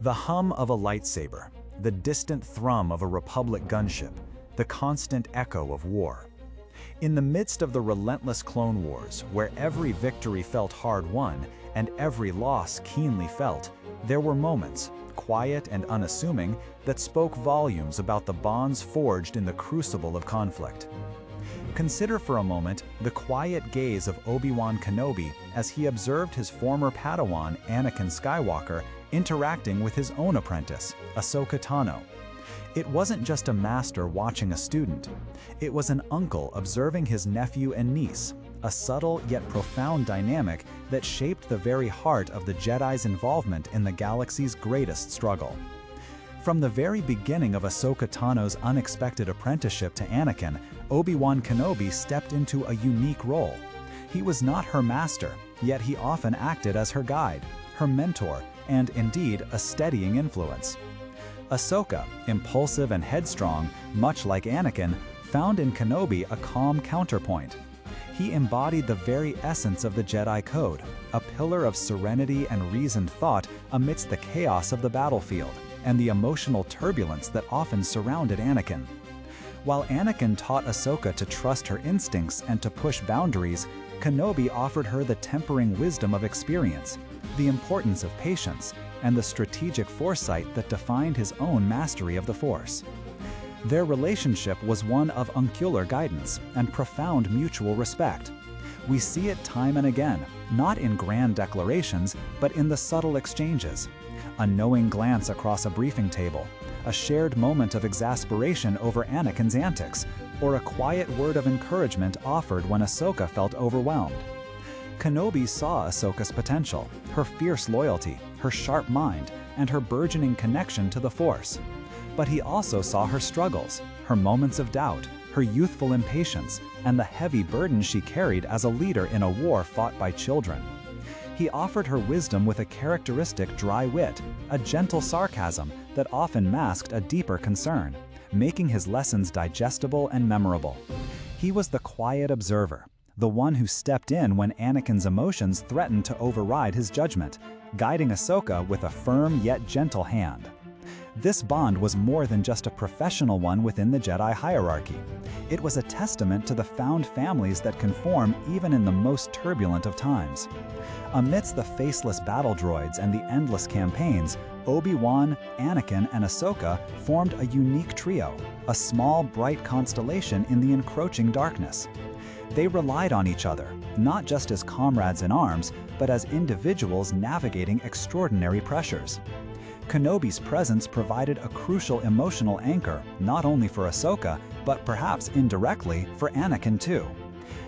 The hum of a lightsaber, the distant thrum of a Republic gunship, the constant echo of war. In the midst of the relentless Clone Wars, where every victory felt hard-won and every loss keenly felt, there were moments, quiet and unassuming, that spoke volumes about the bonds forged in the crucible of conflict. Consider for a moment the quiet gaze of Obi-Wan Kenobi as he observed his former Padawan, Anakin Skywalker, interacting with his own apprentice, Ahsoka Tano. It wasn't just a master watching a student. It was an uncle observing his nephew and niece, a subtle yet profound dynamic that shaped the very heart of the Jedi's involvement in the galaxy's greatest struggle. From the very beginning of Ahsoka Tano's unexpected apprenticeship to Anakin, Obi-Wan Kenobi stepped into a unique role. He was not her master, yet he often acted as her guide, her mentor, and indeed a steadying influence. Ahsoka, impulsive and headstrong, much like Anakin, found in Kenobi a calm counterpoint. He embodied the very essence of the Jedi Code, a pillar of serenity and reasoned thought amidst the chaos of the battlefield and the emotional turbulence that often surrounded Anakin. While Anakin taught Ahsoka to trust her instincts and to push boundaries, Kenobi offered her the tempering wisdom of experience, the importance of patience, and the strategic foresight that defined his own mastery of the Force. Their relationship was one of uncular guidance and profound mutual respect. We see it time and again, not in grand declarations, but in the subtle exchanges. A knowing glance across a briefing table, a shared moment of exasperation over Anakin's antics, or a quiet word of encouragement offered when Ahsoka felt overwhelmed. Kenobi saw Ahsoka's potential, her fierce loyalty, her sharp mind, and her burgeoning connection to the Force. But he also saw her struggles, her moments of doubt, her youthful impatience, and the heavy burden she carried as a leader in a war fought by children. He offered her wisdom with a characteristic dry wit, a gentle sarcasm that often masked a deeper concern, making his lessons digestible and memorable. He was the quiet observer, the one who stepped in when Anakin's emotions threatened to override his judgment, guiding Ahsoka with a firm yet gentle hand. This bond was more than just a professional one within the Jedi hierarchy. It was a testament to the found families that can form even in the most turbulent of times. Amidst the faceless battle droids and the endless campaigns, Obi-Wan, Anakin, and Ahsoka formed a unique trio, a small, bright constellation in the encroaching darkness. They relied on each other, not just as comrades in arms, but as individuals navigating extraordinary pressures. Kenobi's presence provided a crucial emotional anchor, not only for Ahsoka, but perhaps indirectly for Anakin too.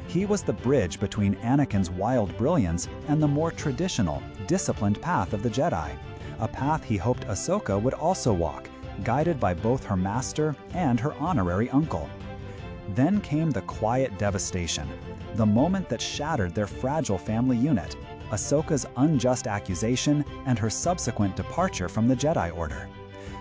He was the bridge between Anakin's wild brilliance and the more traditional, disciplined path of the Jedi, a path he hoped Ahsoka would also walk, guided by both her master and her honorary uncle. Then came the quiet devastation, the moment that shattered their fragile family unit, Ahsoka's unjust accusation and her subsequent departure from the Jedi Order.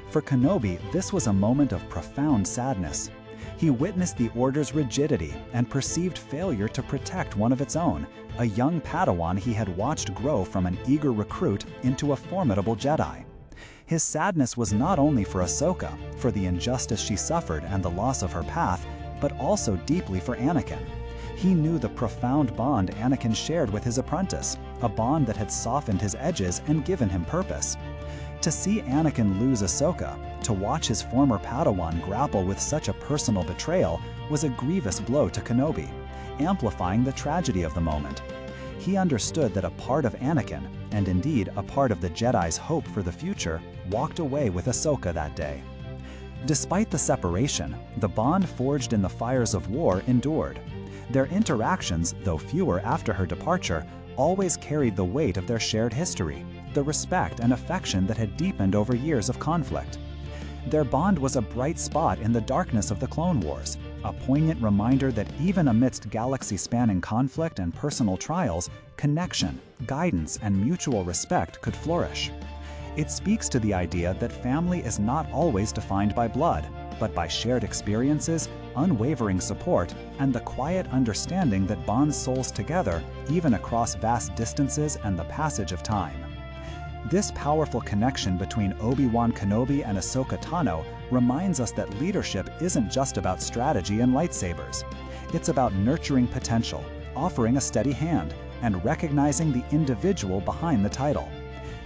For Kenobi, this was a moment of profound sadness. He witnessed the Order's rigidity and perceived failure to protect one of its own, a young Padawan he had watched grow from an eager recruit into a formidable Jedi. His sadness was not only for Ahsoka, for the injustice she suffered and the loss of her path, but also deeply for Anakin. He knew the profound bond Anakin shared with his apprentice, a bond that had softened his edges and given him purpose. To see Anakin lose Ahsoka, to watch his former Padawan grapple with such a personal betrayal, was a grievous blow to Kenobi, amplifying the tragedy of the moment. He understood that a part of Anakin, and indeed a part of the Jedi's hope for the future, walked away with Ahsoka that day. Despite the separation, the bond forged in the fires of war endured. Their interactions, though fewer after her departure, always carried the weight of their shared history, the respect and affection that had deepened over years of conflict. Their bond was a bright spot in the darkness of the Clone Wars, a poignant reminder that even amidst galaxy-spanning conflict and personal trials, connection, guidance, and mutual respect could flourish. It speaks to the idea that family is not always defined by blood, but by shared experiences, unwavering support, and the quiet understanding that bonds souls together even across vast distances and the passage of time. This powerful connection between Obi-Wan Kenobi and Ahsoka Tano reminds us that leadership isn't just about strategy and lightsabers. It's about nurturing potential, offering a steady hand, and recognizing the individual behind the title.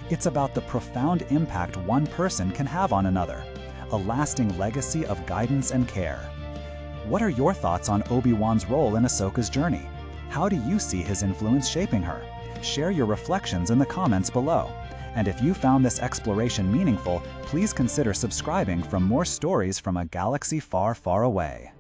It's about the profound impact one person can have on another, a lasting legacy of guidance and care. What are your thoughts on Obi-Wan's role in Ahsoka's journey? How do you see his influence shaping her? Share your reflections in the comments below. And if you found this exploration meaningful, please consider subscribing for more stories from a galaxy far, far away.